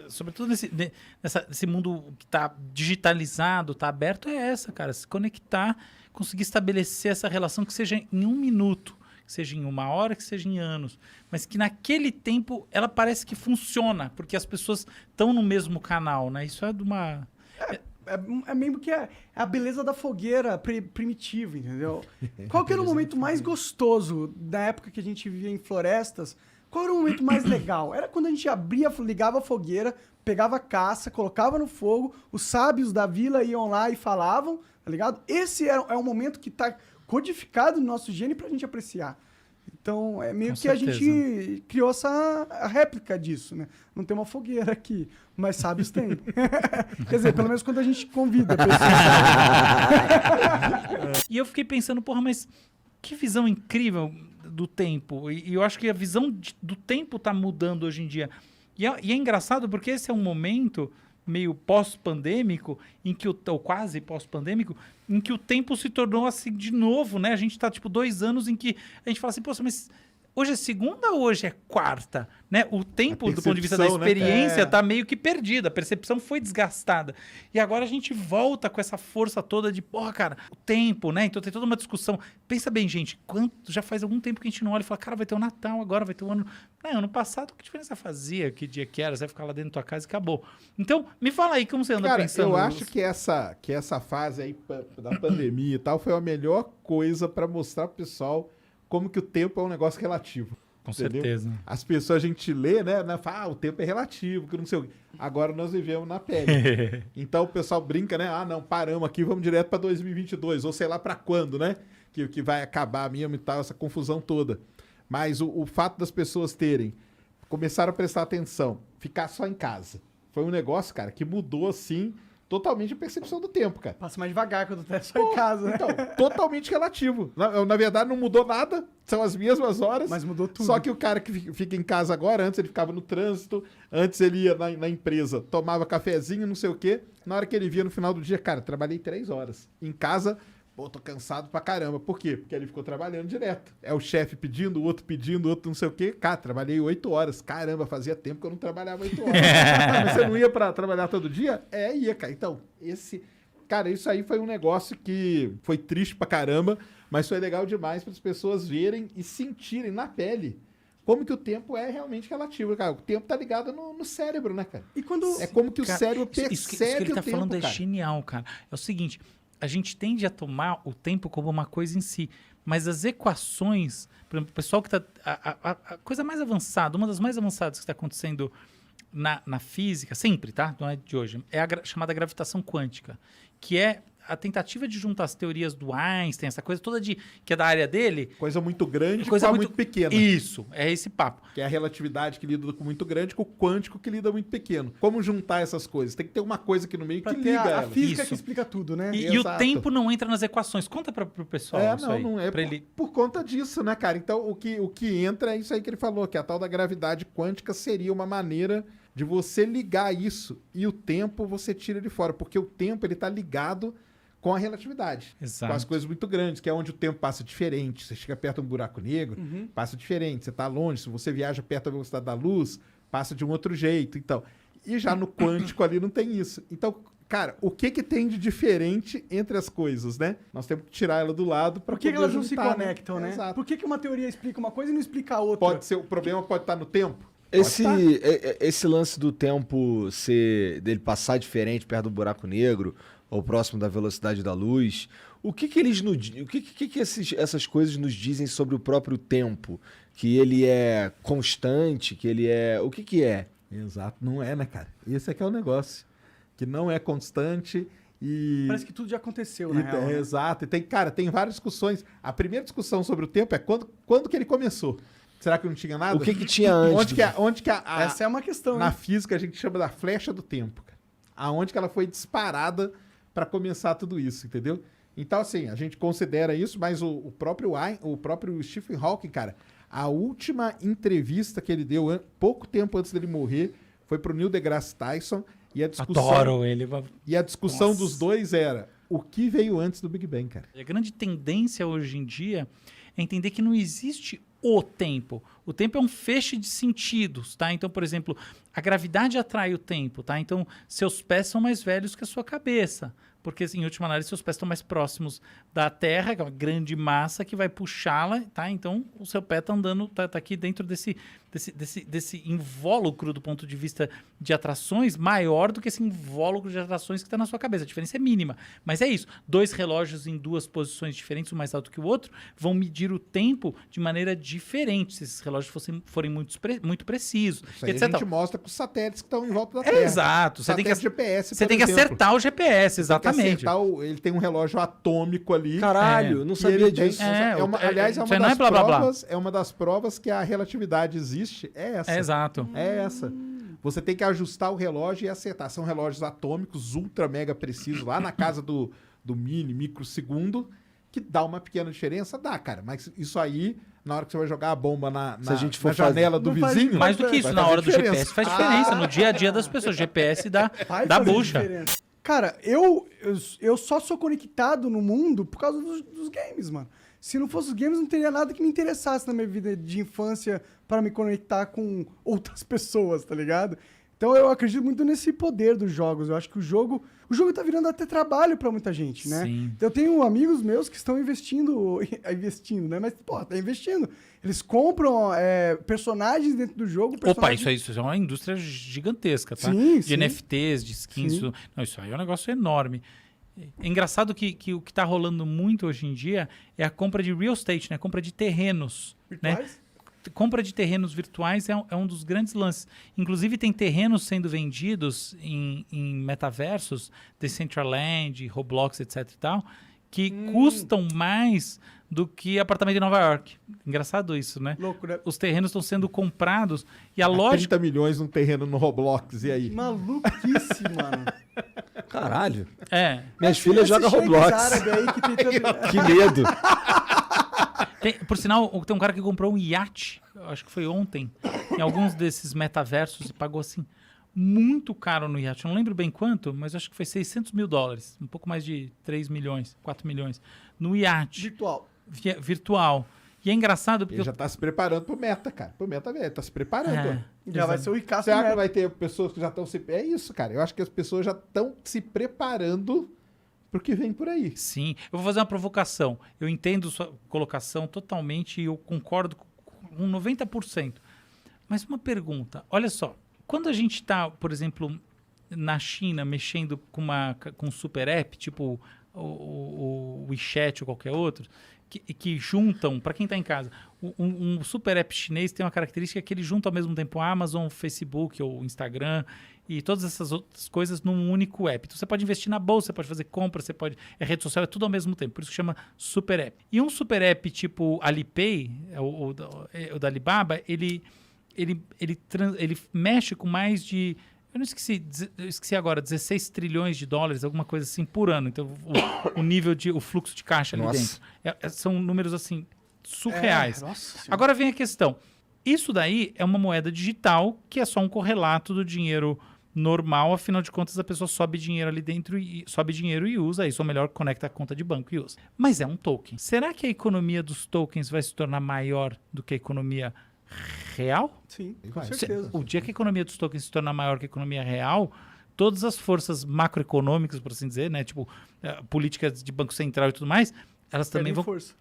sobretudo nesse mundo que está digitalizado, está aberto, é essa, cara. Se conectar, conseguir estabelecer essa relação que seja em 1 minuto, que seja em 1 hora, que seja em anos. Mas que naquele tempo ela parece que funciona, porque as pessoas estão no mesmo canal, né? Isso é de uma... É mesmo que é a beleza da fogueira primitiva, entendeu? Qual que era o momento mais gostoso da época que a gente vivia em florestas? Qual era o momento mais legal? Era quando a gente ligava a fogueira, pegava a caça, colocava no fogo, os sábios da vila iam lá e falavam, tá ligado? Esse é um momento que tá codificado no nosso gene pra gente apreciar. Então, é meio Com que a certeza. gente criou a réplica disso, né? Não tem uma fogueira aqui, mas sábios tem. Quer dizer, pelo menos quando a gente convida pessoas. E eu fiquei pensando, porra, mas que visão incrível do tempo. E eu acho que a visão do tempo tá mudando hoje em dia. E é engraçado porque esse é um momento meio pós-pandêmico, ou quase pós-pandêmico, em que o tempo se tornou assim de novo, né? A gente tá, 2 anos em que a gente fala assim, poxa, mas hoje é segunda ou hoje é quarta? Né? O tempo, do ponto de vista da experiência, tá meio que perdido. A percepção foi desgastada. E agora a gente volta com essa força toda de, porra, cara, o tempo, né? Então tem toda uma discussão. Pensa bem, gente, já faz algum tempo que a gente não olha e fala, cara, vai ter o Natal agora, vai ter o ano... Não, ano passado, que diferença fazia? Que dia que era? Você vai ficar lá dentro da tua casa e acabou. Então, me fala aí, como você anda pensando? Eu acho que essa fase aí da pandemia e tal foi a melhor coisa pra mostrar pro pessoal como que o tempo é um negócio relativo. Com entendeu? certeza. As pessoas, a gente lê, né? Fala, o tempo é relativo, que não sei o quê. Agora nós vivemos na pele. Então o pessoal brinca, né? Ah, não, paramos aqui, vamos direto pra 2022, ou sei lá pra quando, né? Que vai acabar mesmo e tal, essa confusão toda. Mas o fato das pessoas começaram a prestar atenção, ficar só em casa. Foi um negócio, cara, que mudou, assim, totalmente a percepção do tempo, cara. Passa mais devagar quando tá só em casa, né? Então, totalmente relativo. Na verdade, não mudou nada, são as mesmas horas. Mas mudou tudo. Só que o cara que fica em casa agora, antes ele ficava no trânsito, antes ele ia na empresa, tomava cafezinho, não sei o quê. Na hora que ele via no final do dia, cara, trabalhei 3 horas. Em casa, pô, tô cansado pra caramba. Por quê? Porque ele ficou trabalhando direto. É o chefe pedindo, o outro não sei o quê. Cara, trabalhei 8 horas. Caramba, fazia tempo que eu não trabalhava 8 horas. Mas você não ia pra trabalhar todo dia? Ia, cara. Então, cara, isso aí foi um negócio que foi triste pra caramba, mas foi legal demais para as pessoas verem e sentirem na pele como que o tempo é realmente relativo, cara. O tempo tá ligado no cérebro, né, cara? E quando... É como que o cérebro percebe isso que ele tá o tempo, falando cara. é genial, cara. É o seguinte, a gente tende a tomar o tempo como uma coisa em si, mas as equações, por exemplo, o pessoal que tá... A coisa mais avançada, uma das mais avançadas que está acontecendo na física, sempre, tá? Não é de hoje, é a chamada gravitação quântica, que é a tentativa de juntar as teorias do Einstein, essa coisa toda que é da área dele... Coisa muito grande coisa com a muito pequena. Isso, é esse papo. Que é a relatividade que lida com muito grande, com o quântico que lida muito pequeno. Como juntar essas coisas? Tem que ter uma coisa aqui no meio Pra que ter liga a elas. física Isso. que explica tudo, né? E o Exato. tempo não entra nas equações. Conta pro pessoal isso aí. Não é pra ele... por conta disso, né, cara? Então, o que entra é isso aí que ele falou, que a tal da gravidade quântica seria uma maneira de você ligar isso e o tempo você tira de fora, porque o tempo ele tá ligado com a relatividade, Exato. com as coisas muito grandes, que é onde o tempo passa diferente. Você chega perto de um buraco negro, passa diferente. Você tá longe, se você viaja perto da velocidade da luz, passa de um outro jeito. Então, e já no quântico ali não tem isso. Então, cara, o que tem de diferente entre as coisas, né? Nós temos que tirar ela do lado para Por que poder elas não juntar, se conectam, né? Exato. Por que uma teoria explica uma coisa e não explica a outra? Pode ser, o problema pode estar no tempo. Esse lance do tempo dele passar diferente perto do buraco negro ou próximo da velocidade da luz, o que eles essas coisas nos dizem sobre o próprio tempo? Que ele é constante, que ele é... O que é? Exato, não é, né, cara? Esse é que é o negócio. Que não é constante e... Parece que tudo já aconteceu, na real, né? Exato. E tem várias discussões. A primeira discussão sobre o tempo é quando que ele começou. Será que não tinha nada? O que tinha antes? Onde que Essa é uma questão, na né? física a gente chama da flecha do tempo, cara. Aonde que ela foi disparada para começar tudo isso, entendeu? Então, assim, a gente considera isso, mas o próprio Stephen Hawking, cara, a última entrevista que ele deu, pouco tempo antes dele morrer, foi pro Neil deGrasse Tyson, e a discussão... Adoro ele. E a discussão Nossa. dos dois era o que veio antes do Big Bang, cara. A grande tendência hoje em dia é entender que não existe o tempo. O tempo é um feixe de sentidos, tá? Então, por exemplo, a gravidade atrai o tempo, tá? Então, seus pés são mais velhos que a sua cabeça. Porque, em última análise, seus pés estão mais próximos da Terra, que é uma grande massa que vai puxá-la, tá? Então, o seu pé está andando, tá aqui dentro desse invólucro do ponto de vista de atrações maior do que esse invólucro de atrações que está na sua cabeça. A diferença é mínima. Mas é isso. 2 relógios em 2 posições diferentes, um mais alto que o outro, vão medir o tempo de maneira diferente, se esses relógios forem muito precisos. Isso aí etc. a gente mostra com os satélites que estão em volta da Terra. Exato. Você tem que GPS, Você por tem que exemplo. acertar o GPS, exatamente. Ele tem um relógio atômico ali. Caralho, não e sabia ele tem- disso. aliás, isso aí não é blá, blá, blá. É uma das provas que a relatividade existe. É essa. Exato. É essa. Você tem que ajustar o relógio e acertar. São relógios atômicos ultra mega precisos, lá na casa do microsegundo, que dá uma pequena diferença. Dá, cara. Mas isso aí, na hora que você vai jogar a bomba na janela do Não faz vizinho... Mais do que isso, vai na fazer hora do diferença. GPS faz diferença. No dia a dia das pessoas, GPS dá Vai dá fazer bucha. diferença. Cara, eu só sou conectado no mundo por causa dos games, mano. Se não fosse os games, não teria nada que me interessasse na minha vida de infância para me conectar com outras pessoas, tá ligado? Então eu acredito muito nesse poder dos jogos. Eu acho que o jogo tá virando até trabalho para muita gente, né? Sim. Então, eu tenho amigos meus que estão investindo, né? Mas, pô, tá investindo. Eles compram personagens dentro do jogo. Opa, personagens- isso é uma indústria gigantesca, tá? Sim, de sim. NFTs, de skins. Sim. Não, isso aí é um negócio enorme. É engraçado que o que está rolando muito hoje em dia é a compra de real estate, né? Compra de terrenos, né? Virtuais? Compra de terrenos virtuais é um dos grandes lances. Inclusive, tem terrenos sendo vendidos em metaversos, Decentraland, Roblox, etc e tal, que custam mais do que apartamento em Nova York. Engraçado isso, né? Louco, né? Os terrenos estão sendo comprados e a A lógica... 30 milhões num terreno no Roblox, e aí? Maluquice, mano. Caralho. É. Minhas filhas jogam Esses shakes Roblox. árabes aí que tem tanto- Que medo. Por sinal, tem um cara que comprou um iate, acho que foi ontem, em alguns desses metaversos e pagou assim muito caro no iate. Eu não lembro bem quanto, mas acho que foi $600 mil. Um pouco mais de 3 milhões, 4 milhões. No iate virtual. virtual. E é engraçado porque... Ele já tá se preparando pro meta, cara. Pro meta, velho. Tá se preparando. É. ó. Já vai ser o Ricasso Será que Neto. vai ter pessoas que já estão se... É isso, cara. Eu acho que as pessoas já estão se preparando pro que vem por aí. Sim. Eu vou fazer uma provocação. Eu entendo sua colocação totalmente e eu concordo com 90%. Mas uma pergunta. Olha só. Quando a gente está, por exemplo, na China, mexendo com um super app, tipo o WeChat ou qualquer outro, que juntam, para quem está em casa, um super app chinês tem uma característica que ele junta ao mesmo tempo a Amazon, Facebook ou Instagram e todas essas outras coisas num único app. Então você pode investir na bolsa, você pode fazer compra, você pode... É rede social, é tudo ao mesmo tempo. Por isso que chama super app. E um super app tipo Alipay, o da Alibaba, ele mexe com mais de... Eu esqueci agora, 16 trilhões de dólares, alguma coisa assim, por ano. Então, o nível o fluxo de caixa ali dentro. São números, assim, surreais. Agora vem a questão. Isso daí é uma moeda digital que é só um correlato do dinheiro normal. Afinal de contas, a pessoa sobe dinheiro ali dentro sobe dinheiro e usa isso, ou melhor, conecta a conta de banco e usa. Mas é um token. Será que a economia dos tokens vai se tornar maior do que a economia real? Sim, com certeza. O dia que a economia dos tokens se tornar maior que a economia real, todas as forças macroeconômicas, por assim dizer, né, tipo políticas de banco central e tudo mais, elas também vão... força.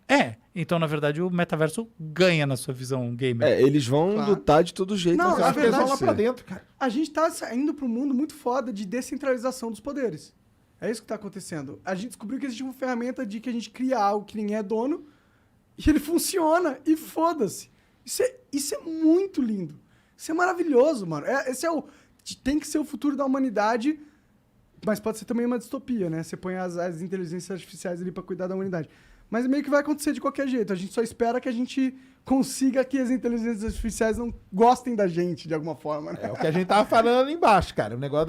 Então, na verdade, o metaverso ganha na sua visão gamer. Eles vão lutar de todo jeito. Não, mas na acho que verdade, eles vão lá pra dentro, cara. A gente tá saindo pra um mundo muito foda de descentralização dos poderes. É isso que tá acontecendo. A gente descobriu que existe uma ferramenta de que a gente cria algo que ninguém é dono e ele funciona e foda-se. Isso é muito lindo. Isso é maravilhoso, mano. Tem que ser o futuro da humanidade, mas pode ser também uma distopia, né? Você põe as inteligências artificiais ali pra cuidar da humanidade. Mas meio que vai acontecer de qualquer jeito. A gente só espera que a gente consiga que as inteligências artificiais não gostem da gente, de alguma forma, né? É o que a gente tava falando ali embaixo, cara. O negócio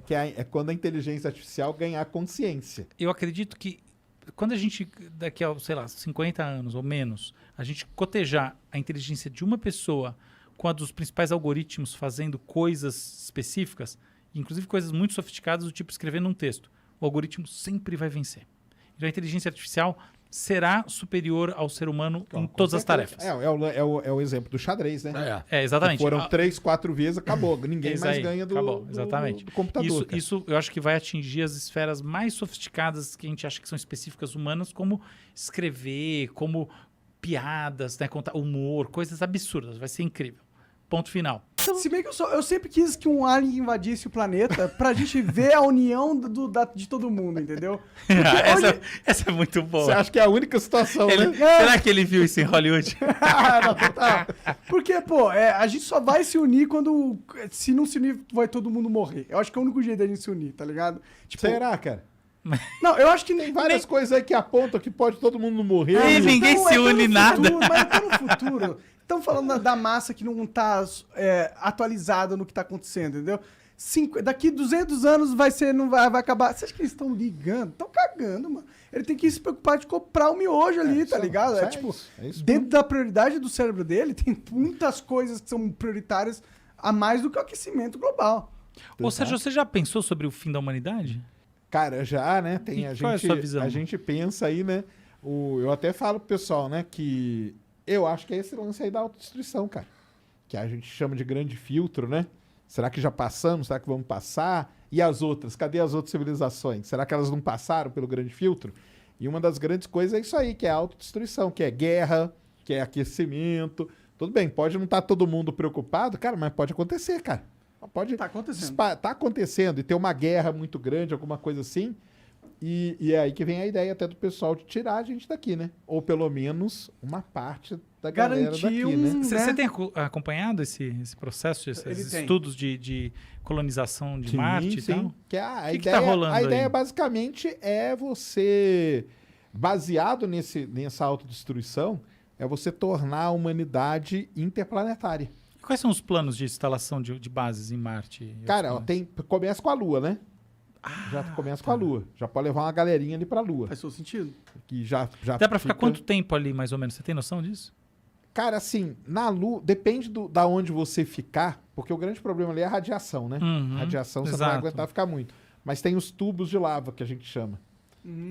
que é quando a inteligência artificial ganhar consciência. Eu acredito que quando a gente, daqui a, sei lá, 50 anos ou menos, a gente cotejar a inteligência de uma pessoa com a dos principais algoritmos fazendo coisas específicas, inclusive coisas muito sofisticadas, do tipo escrevendo um texto, o algoritmo sempre vai vencer. Então a inteligência artificial será superior ao ser humano em todas as tarefas. É o exemplo do xadrez, né? Exatamente. Foram 3, 4 vezes, acabou. Ninguém mais ganha exatamente. do computador. Isso eu acho que vai atingir as esferas mais sofisticadas que a gente acha que são específicas humanas, como escrever, como piadas, né, contar humor, coisas absurdas. Vai ser incrível. Ponto final. Se bem que eu sempre quis que um alien invadisse o planeta pra gente ver a união de todo mundo, entendeu? Essa é muito boa. Você acha que é a única situação, né? Será que ele viu isso em Hollywood? Não, total. Porque, pô, a gente só vai se unir quando... Se não se unir, vai todo mundo morrer. Eu acho que é o único jeito da gente se unir, tá ligado? Tipo, será, cara? Não, eu acho que tem várias coisas aí que apontam que pode todo mundo morrer. E ninguém se une nada. Mas tá no futuro. Estamos falando da massa que não tá atualizada no que tá acontecendo, entendeu? Daqui 200 anos não vai acabar. Você acha que eles estão ligando? Estão cagando, mano. Ele tem que se preocupar de comprar o miojo ali, tá ligado? Isso dentro da prioridade do cérebro dele, tem muitas coisas que são prioritárias a mais do que o aquecimento global. Ou seja, você já pensou sobre o fim da humanidade? Cara, já, né? Qual é a sua visão? A gente pensa aí, né? Eu até falo pro pessoal, né, que eu acho que é esse lance aí da autodestruição, cara. Que a gente chama de grande filtro, né? Será que já passamos? Será que vamos passar? E as outras? Cadê as outras civilizações? Será que elas não passaram pelo grande filtro? E uma das grandes coisas é isso aí, que é a autodestruição, que é guerra, que é aquecimento. Tudo bem, pode não estar todo mundo preocupado, cara, mas pode acontecer, cara. Pode tá acontecendo. Tá acontecendo e ter uma guerra muito grande, alguma coisa assim. E é aí que vem a ideia até do pessoal de tirar a gente daqui, né? Ou pelo menos uma parte da galera daqui, né? Você tem acompanhado esse processo, esses estudos de colonização de Marte e tal? Que a ideia, tá rolando a ideia basicamente é você, baseado nessa autodestruição, é você tornar a humanidade interplanetária. Quais são os planos de instalação de bases em Marte? Cara, começa com a Lua, né? Já começa com a Lua. Já pode levar uma galerinha ali pra Lua. Faz todo sentido. Que já dá pra ficar quanto tempo ali, mais ou menos? Você tem noção disso? Cara, assim, na Lua, depende da onde você ficar, porque o grande problema ali é a radiação, né? Radiação você não vai aguentar ficar muito. Mas tem os tubos de lava, que a gente chama.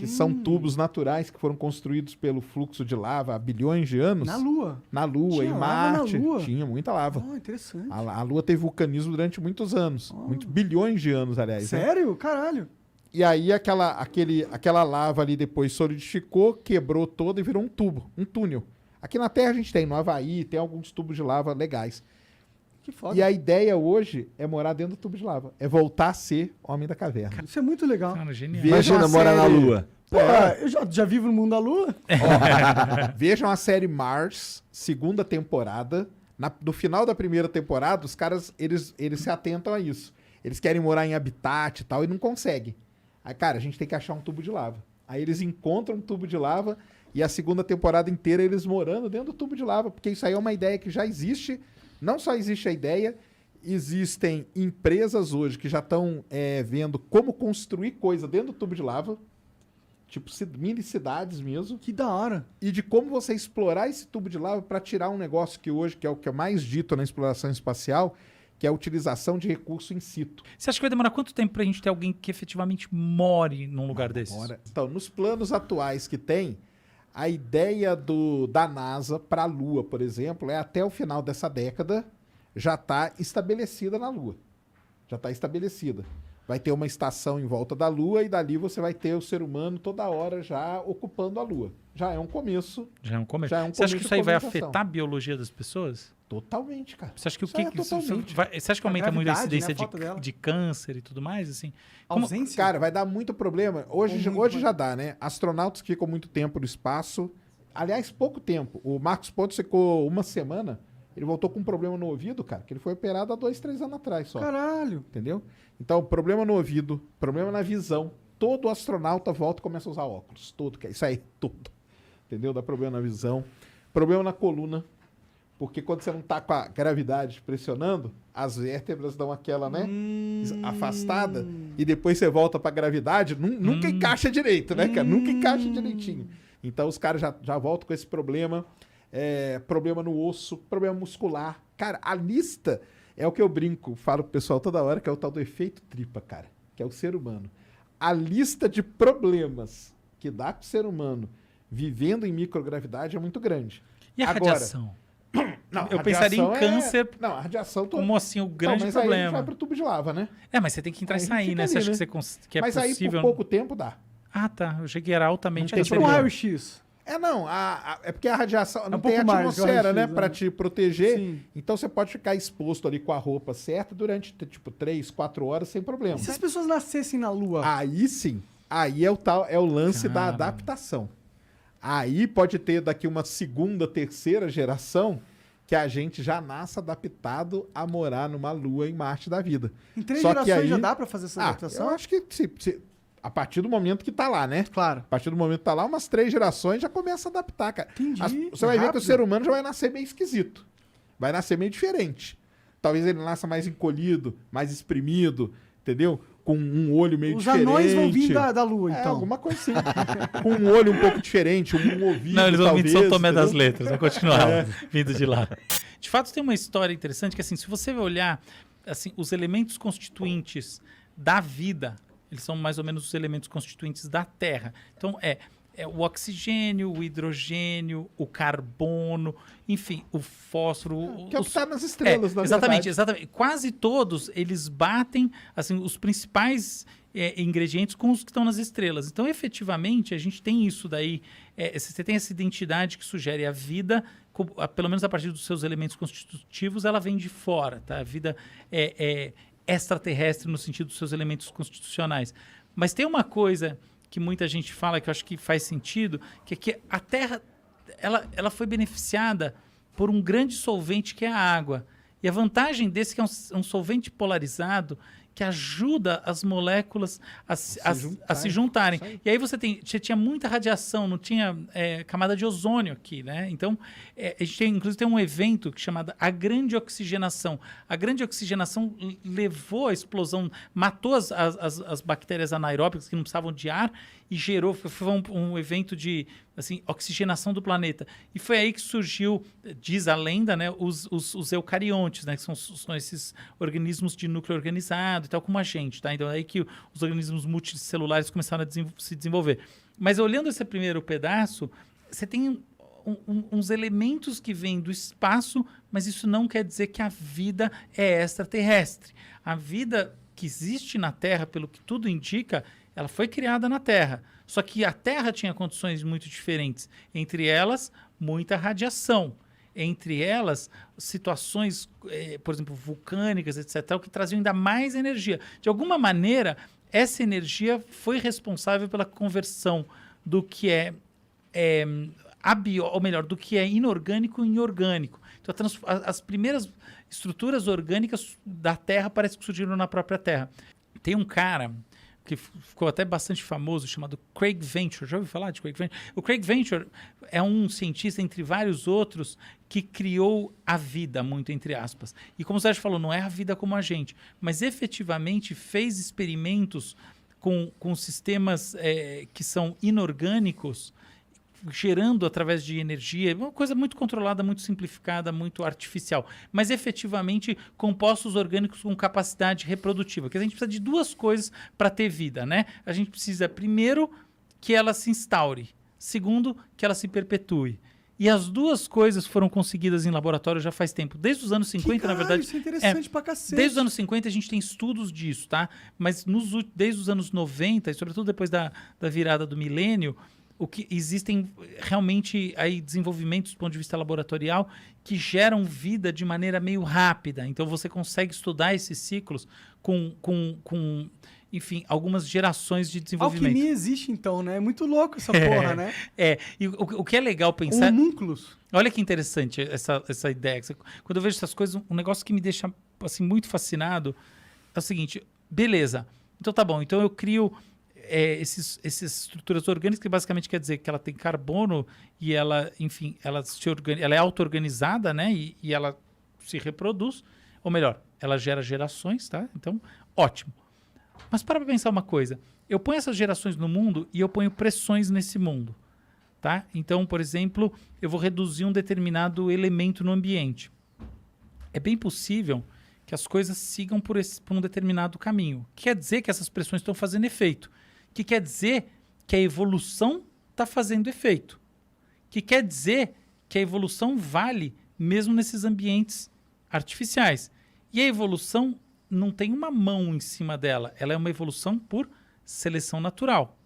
Que são tubos naturais que foram construídos pelo fluxo de lava há bilhões de anos. Na Lua? Na Lua, em Marte. Na Lua? Tinha muita lava. Interessante. A Lua teve vulcanismo durante muitos anos. Muitos bilhões de anos, aliás. Sério? Né? Caralho. E aí aquela lava ali depois solidificou, quebrou toda e virou um tubo, um túnel. Aqui na Terra a gente tem, no Havaí, tem alguns tubos de lava legais. Que foda. E a ideia hoje é morar dentro do tubo de lava. É voltar a ser Homem da Caverna. Isso é muito legal. Cara, genial. Imagina morar na Lua. Pô, eu já vivo no mundo da Lua. Ó, vejam a série Mars, segunda temporada. No final da primeira temporada, os caras, eles se atentam a isso. Eles querem morar em habitat e tal, e não conseguem. Aí, cara, a gente tem que achar um tubo de lava. Aí eles encontram um tubo de lava, e a segunda temporada inteira eles morando dentro do tubo de lava, porque isso aí é uma ideia que já existe. Não só existe a ideia, existem empresas hoje que já estão vendo como construir coisa dentro do tubo de lava, tipo mini cidades mesmo, Que da hora. e de como você explorar esse tubo de lava para tirar um negócio que hoje, que é o que é mais dito na exploração espacial, que é a utilização de recurso in situ. Você acha que vai demorar quanto tempo pra gente ter alguém que efetivamente more num lugar desses? Então, nos planos atuais que tem, a ideia da NASA para a Lua, por exemplo, é até o final dessa década já está estabelecida na Lua. Já está estabelecida. Vai ter uma estação em volta da Lua e dali você vai ter o ser humano toda hora já ocupando a Lua. Já é um começo. Já é um começo. Já é um Você acha que começo isso aí de vai colonização. afetar a biologia das pessoas? Totalmente, cara. Você acha que Isso é totalmente. Você acha que aumenta muito a gravidade, incidência né, a falta dela. de câncer e tudo mais? Assim? Ausência? Cara, vai dar muito problema. Hoje muito já dá, né? Astronautas ficam muito tempo no espaço. Aliás, pouco tempo. O Marcos Pontes ficou uma semana. Ele voltou com um problema no ouvido, cara, que ele foi operado há 2, 3 anos atrás só. Caralho. Entendeu? Então, problema no ouvido, problema na visão. Todo astronauta volta e começa a usar óculos. Tudo, que é isso aí, tudo. Entendeu? Dá problema na visão. Problema na coluna. Porque quando você não tá com a gravidade pressionando, as vértebras dão aquela, né? Afastada. E depois você volta pra gravidade, nunca encaixa direito, né, cara? Nunca encaixa direitinho. Então os caras já voltam com esse problema. Problema no osso, problema muscular. Cara, a lista é o que eu brinco, falo pro pessoal toda hora, que é o tal do efeito tripa, cara. Que é o ser humano. A lista de problemas que dá pro ser humano vivendo em microgravidade é muito grande. E a Agora, radiação? Não, Eu pensaria em câncer Não, a radiação... como assim o grande mas aí a gente problema. vai pro tubo de lava, né? Mas você tem que entrar e Aí sair, fica né? Você ali, acha né? que é mas possível? aí por pouco tempo dá. Ah, tá. Eu achei que era altamente Não tem Tipo um problema. raio-x. Não, é porque a radiação não tem pouco mais, atmosfera, né, raio-x, pra né? te proteger. Sim. Então você pode ficar exposto ali com a roupa certa durante, tipo, 3, 4 horas sem problema. E se as pessoas nascessem na Lua? Aí sim, aí é o lance da Caramba. adaptação. Aí pode ter daqui uma segunda, terceira geração que a gente já nasce adaptado a morar numa Lua em Marte da vida. Em 3 Só que gerações aí- já dá pra fazer essa adaptação? eu acho que a partir do momento que tá lá, né? Claro. A partir do momento que tá lá, umas 3 gerações já começa a adaptar, cara. Entendi. Você vai ver que o Rápido. ser humano já vai nascer meio esquisito. Vai nascer meio diferente. Talvez ele nasça mais encolhido, mais exprimido, entendeu? Com um olho meio Os diferente. anões vão vir da Lua, então. Alguma coisa assim. Com um olho um pouco diferente, um ouvido, Não, eles vão vir de São talvez, Tomé das entendeu? Letras, vai continuar vindo de lá. De fato, tem uma história interessante que, assim, se você olhar assim, os elementos constituintes da vida, eles são mais ou menos os elementos constituintes da Terra. Então, é o oxigênio, o hidrogênio, o carbono, enfim, o fósforo. Que é o que está nas estrelas, na exatamente, verdade. exatamente. Quase todos, eles batem, assim, os principais ingredientes com os que estão nas estrelas. Então, efetivamente, a gente tem isso daí. Você tem essa identidade que sugere a vida, pelo menos a partir dos seus elementos constitutivos, ela vem de fora, tá? A vida é extraterrestre no sentido dos seus elementos constitucionais. Mas tem uma coisa que muita gente fala, que eu acho que faz sentido, que é que a Terra ela foi beneficiada por um grande solvente que é a água. E a vantagem desse que é um solvente polarizado que ajuda as moléculas a se juntarem. Isso aí. E aí você tinha muita radiação, não tinha camada de ozônio aqui, né? Então, a gente inclusive tem um evento chamado a Grande Oxigenação. A Grande Oxigenação levou a explosão, matou as bactérias anaeróbicas que não precisavam de ar e gerou, foi um evento de assim, oxigenação do planeta. E foi aí que surgiu, diz a lenda, né, os eucariontes, né, que são esses organismos de núcleo organizado e tal, como a gente, tá? Então é aí que os organismos multicelulares começaram a se desenvolver. Mas olhando esse primeiro pedaço, você tem uns elementos que vêm do espaço, mas isso não quer dizer que a vida é extraterrestre. A vida que existe na Terra, pelo que tudo indica, ela foi criada na Terra. Só que a Terra tinha condições muito diferentes. Entre elas, muita radiação. Entre elas, situações, por exemplo, vulcânicas, etc., que traziam ainda mais energia. De alguma maneira, essa energia foi responsável pela conversão do que ou melhor, do que é inorgânico em orgânico. Então, as primeiras estruturas orgânicas da Terra parece que surgiram na própria Terra. Tem um cara que ficou até bastante famoso, chamado Craig Venter. Já ouviu falar de Craig Venter? O Craig Venter é um cientista, entre vários outros, que criou a vida, muito entre aspas. E como o Sérgio falou, não é a vida como a gente, mas efetivamente fez experimentos com sistemas que são inorgânicos, gerando através de energia, uma coisa muito controlada, muito simplificada, muito artificial, mas efetivamente compostos orgânicos com capacidade reprodutiva, porque a gente precisa de duas coisas para ter vida, né? A gente precisa, primeiro, que ela se instaure, segundo, que ela se perpetue. E as duas coisas foram conseguidas em laboratório já faz tempo. Desde os anos 50, na verdade... Isso é interessante pra cacete. Desde os anos 50 a gente tem estudos disso, tá? Mas desde os anos 90, e sobretudo depois da virada do milênio, o que existem realmente aí desenvolvimentos do ponto de vista laboratorial que geram vida de maneira meio rápida. Então você consegue estudar esses ciclos com enfim, algumas gerações de desenvolvimento. Alquimia existe então, né? É muito louco essa porra, né? E o que é legal pensar... Homúnculos. Olha que interessante essa ideia. Quando eu vejo essas coisas, um negócio que me deixa assim, muito fascinado é o seguinte, beleza, então tá bom, então eu crio... essas estruturas orgânicas, que basicamente quer dizer que ela tem carbono e ela, enfim, ela é auto-organizada, né? E ela se reproduz, ou melhor, ela gera gerações, tá? Então, ótimo. Mas para pensar uma coisa, eu ponho essas gerações no mundo e eu ponho pressões nesse mundo, tá? Então, por exemplo, eu vou reduzir um determinado elemento no ambiente. É bem possível que as coisas sigam por um determinado caminho. Quer dizer que essas pressões estão fazendo efeito. Que quer dizer que a evolução está fazendo efeito. Que quer dizer que a evolução vale mesmo nesses ambientes artificiais. E a evolução não tem uma mão em cima dela. Ela é uma evolução por seleção natural.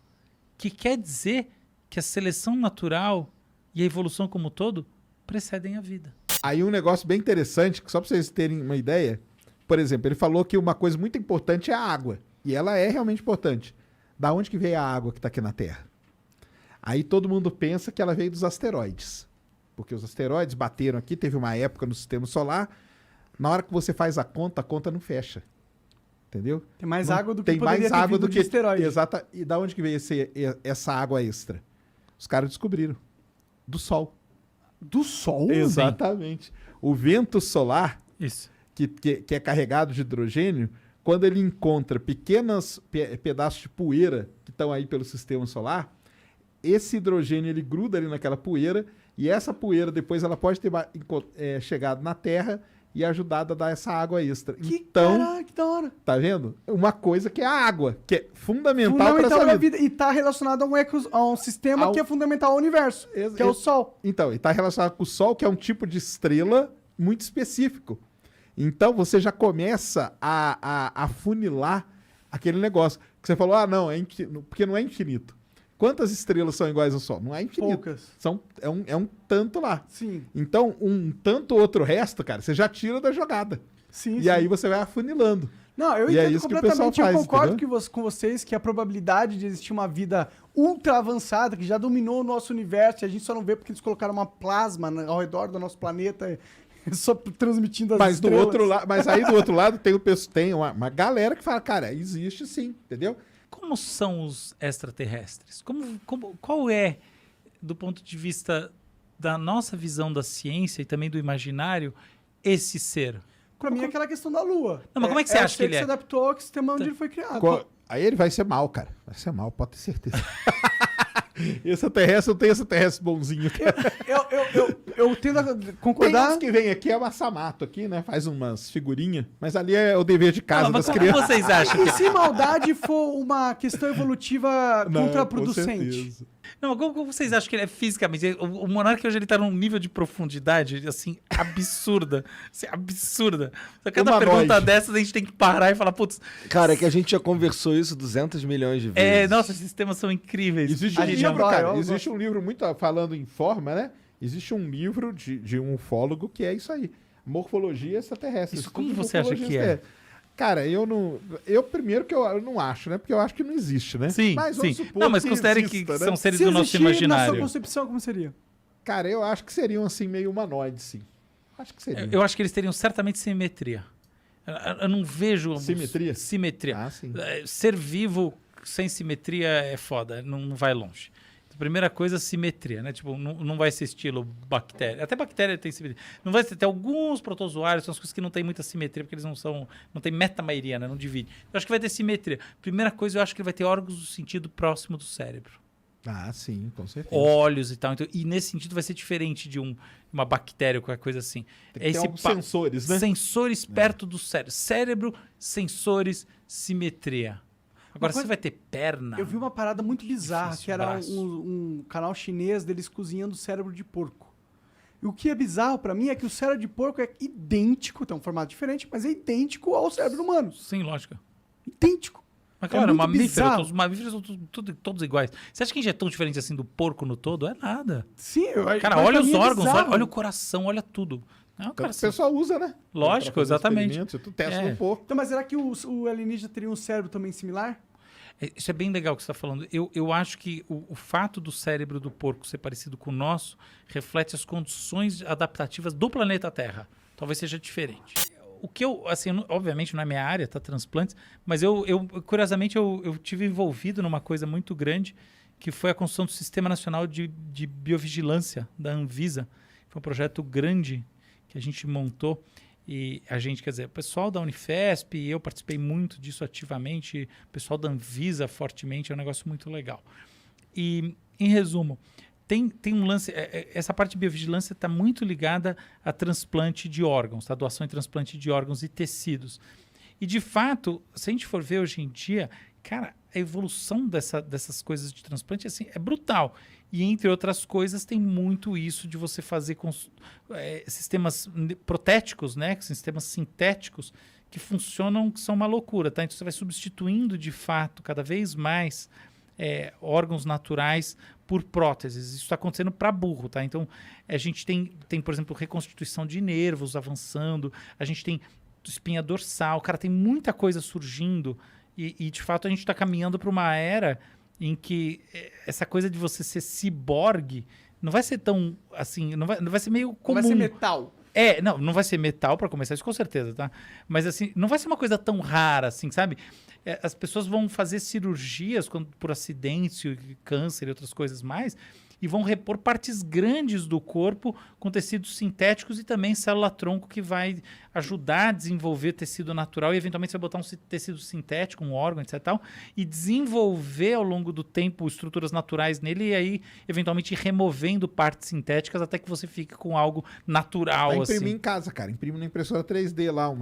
Que quer dizer que a seleção natural e a evolução como um todo precedem a vida. Aí um negócio bem interessante, que só para vocês terem uma ideia, por exemplo, ele falou que uma coisa muito importante é a água. E ela é realmente importante. Da onde que veio a água que está aqui na Terra? Aí todo mundo pensa que ela veio dos asteroides. Porque os asteroides bateram aqui, teve uma época no sistema solar, na hora que você faz a conta não fecha. Entendeu? Tem mais Não, água do que tem poderia mais ter água vindo do de que asteroide. Exata. E da onde que veio essa água extra? Os caras descobriram. Do Sol. Do Sol? Exatamente. O vento solar, Isso. que é carregado de hidrogênio, quando ele encontra pequenos pedaços de poeira que estão aí pelo sistema solar, esse hidrogênio ele gruda ali naquela poeira e essa poeira depois ela pode ter chegado na Terra e ajudado a dar essa água extra. Caraca, que da hora. Tá vendo? Uma coisa que é a água, que é fundamental para essa pra vida. vida. E tá relacionado a um sistema que é fundamental ao universo, que é o Sol. Então, e está relacionado com o Sol, que é um tipo de estrela muito específico. Então, você já começa a funilar aquele negócio. Que você falou, não, porque não é infinito. Quantas estrelas são iguais ao Sol? Não é infinito. Poucas. É um tanto lá. Sim. Então, um tanto outro resto, cara, você já tira da jogada. Sim, E aí você vai afunilando. Não, eu E é entendo isso que o pessoal completamente. Eu faz, concordo entendeu? com vocês que a probabilidade de existir uma vida ultra avançada, que já dominou o nosso universo, e a gente só não vê porque eles colocaram uma plasma ao redor do nosso planeta, só transmitindo as estrelas. Mas aí do outro lado tem uma galera que fala, cara, existe sim, entendeu? Como são os extraterrestres? Qual é, do ponto de vista da nossa visão da ciência e também do imaginário, esse ser? Pra mim é aquela questão da Lua. Não, mas como é que você acha que ele é? é? Se adaptou ao sistema onde ele foi criado. Aí ele vai ser mal, cara. Vai ser mal, pode ter certeza. Não tem extraterrestre bonzinho. Eu tendo a Tem concordar. uns que vem aqui, é Massamato aqui, né? Faz umas figurinhas. Mas ali é o dever de casa Mas das como crianças. vocês acham E que se maldade for uma questão evolutiva Não, contraproducente? com certeza. Não, como vocês acham que ele é fisicamente? O Monark hoje ele tá num nível de profundidade, assim, absurda. Assim, absurda. A cada Humanoide. pergunta dessas a gente tem que parar e falar, putz... Cara, é que a gente já conversou isso 200 milhões de vezes. nossa, esses sistemas são incríveis. Existe um A gente livro, adora, cara. eu Existe um livro muito falando em forma, né? Existe um livro de um ufólogo que é isso aí. Morfologia extraterrestre. Isso como Estudo de você acha morfologia que é? extraterrestre. Cara, eu não. Eu primeiro que eu não acho, né? Porque eu acho que não existe, né? Sim, mas sim. vamos supor Não, mas que considere exista, que né? são seres Se do nosso existir, na sua imaginário. concepção, como seria? Cara, eu acho que seriam assim, meio humanoides, sim. Acho que seria. Eu acho que eles teriam certamente simetria. Eu não vejo... Simetria? Simetria. Ah, sim. Ser vivo sem simetria é foda, não vai longe. Primeira coisa, simetria, né? Tipo, não vai ser estilo bactéria. Até bactéria tem simetria. Não vai ter alguns protozoários, são as coisas que não tem muita simetria, porque eles não tem metamaioria, né? Não divide. Eu acho que vai ter simetria. Primeira coisa, eu acho que ele vai ter órgãos do sentido próximo do cérebro. Ah, sim, com certeza. Olhos e tal. Então, e nesse sentido vai ser diferente de uma bactéria ou qualquer coisa assim. Tem que ter alguns sensores, né? Sensores perto do cérebro. Cérebro, sensores, simetria. Agora, você vai ter perna. Eu vi uma parada muito bizarra, Difícil, que era braço. um canal chinês deles cozinhando cérebro de porco. E o que é bizarro pra mim é que o cérebro de porco é idêntico, tem um formato diferente, mas é idêntico ao cérebro humano. Sem lógica. Idêntico. Mas claro, muito mamífero, bizarro. os mamíferos são todos iguais. Você acha que a gente é tão diferente assim do porco no todo? É nada. Sim, Cara, mas olha pra os mim é órgãos, bizarro. olha o coração, olha tudo. Não, Então, cara, o pessoal usa, né? Lógico, Pra fazer exatamente. experimentos, tu testa É. no porco. Então, mas será que o alienígena teria um cérebro também similar? Isso é bem legal o que você está falando. Eu acho que o fato do cérebro do porco ser parecido com o nosso reflete as condições adaptativas do planeta Terra. Talvez seja diferente. O que assim, obviamente não é minha área, tá, transplantes, mas curiosamente, eu tive envolvido numa coisa muito grande, que foi a construção do Sistema Nacional de Biovigilância, da Anvisa. Foi um projeto grande que a gente montou. E a gente, quer dizer, o pessoal da Unifesp, eu participei muito disso ativamente, o pessoal da Anvisa fortemente, é um negócio muito legal. E, em resumo, tem um lance, essa parte de biovigilância está muito ligada a transplante de órgãos, tá? Doação e transplante de órgãos e tecidos. E, de fato, se a gente for ver hoje em dia, cara, a evolução dessas coisas de transplante assim, é brutal. E, entre outras coisas, tem muito isso de você fazer sistemas protéticos, né? Sistemas sintéticos que funcionam, que são uma loucura, tá? Então, você vai substituindo, de fato, cada vez mais órgãos naturais por próteses. Isso está acontecendo para burro, tá? Então, a gente tem, por exemplo, reconstituição de nervos avançando, a gente tem espinha dorsal, cara, tem muita coisa surgindo e de fato, a gente está caminhando para uma era em que essa coisa de você ser ciborgue não vai ser tão, assim, não vai ser meio comum. Vai ser metal. Não vai ser metal para começar, isso com certeza, tá? Mas assim, não vai ser uma coisa tão rara, assim, sabe? As pessoas vão fazer cirurgias por acidente, câncer e outras coisas mais, e vão repor partes grandes do corpo com tecidos sintéticos e também célula-tronco que vai ajudar a desenvolver tecido natural e eventualmente você vai botar um tecido sintético, um órgão, etc. Tal, e desenvolver ao longo do tempo estruturas naturais nele e aí eventualmente ir removendo partes sintéticas até que você fique com algo natural. Vai imprimir assim. em casa, cara. Imprime na impressora 3D lá, um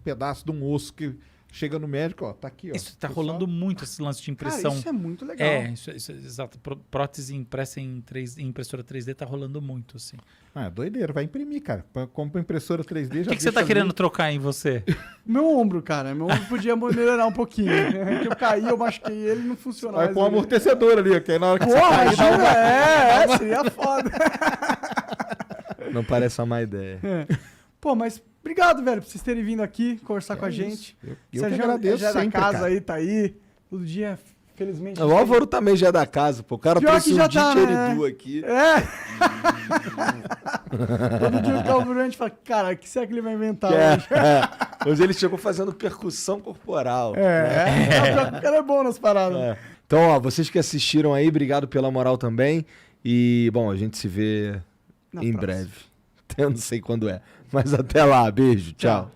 pedaço de um osso que chega no médico, ó, tá aqui, ó. Isso tá rolando muito, esse lance de impressão. Cara, isso é muito legal. Isso é exato. Prótese impressa em impressora 3D tá rolando muito, assim. Ah, doideira, vai imprimir, cara. Compra impressora 3D, O que você tá querendo trocar em você? Meu ombro, cara. Meu ombro podia melhorar um pouquinho. Que eu caí, eu machuquei ele, não funciona Vai mais. com um amortecedor ali, ó, que aí na hora que você Porra, cair, dá imagina, seria foda. Não parece uma má ideia. Pô, mas obrigado, velho, por vocês terem vindo aqui conversar com a gente. Eu Sérgio que agradeço já é sempre, da casa cara. aí, tá aí. Todo dia, felizmente. O Álvaro também já é da casa, pô. O cara Pior trouxe que um já tá, né? didgeridoo aqui. É! Todo dia o Calvin a gente fala, cara, o que será que ele vai inventar hoje? Hoje ele chegou fazendo percussão corporal. O cara é bom nas paradas. Então, ó, vocês que assistiram aí, obrigado pela moral também. E, bom, a gente se vê Na em próxima. breve. Eu não sei quando é. Mas até lá, beijo, tchau.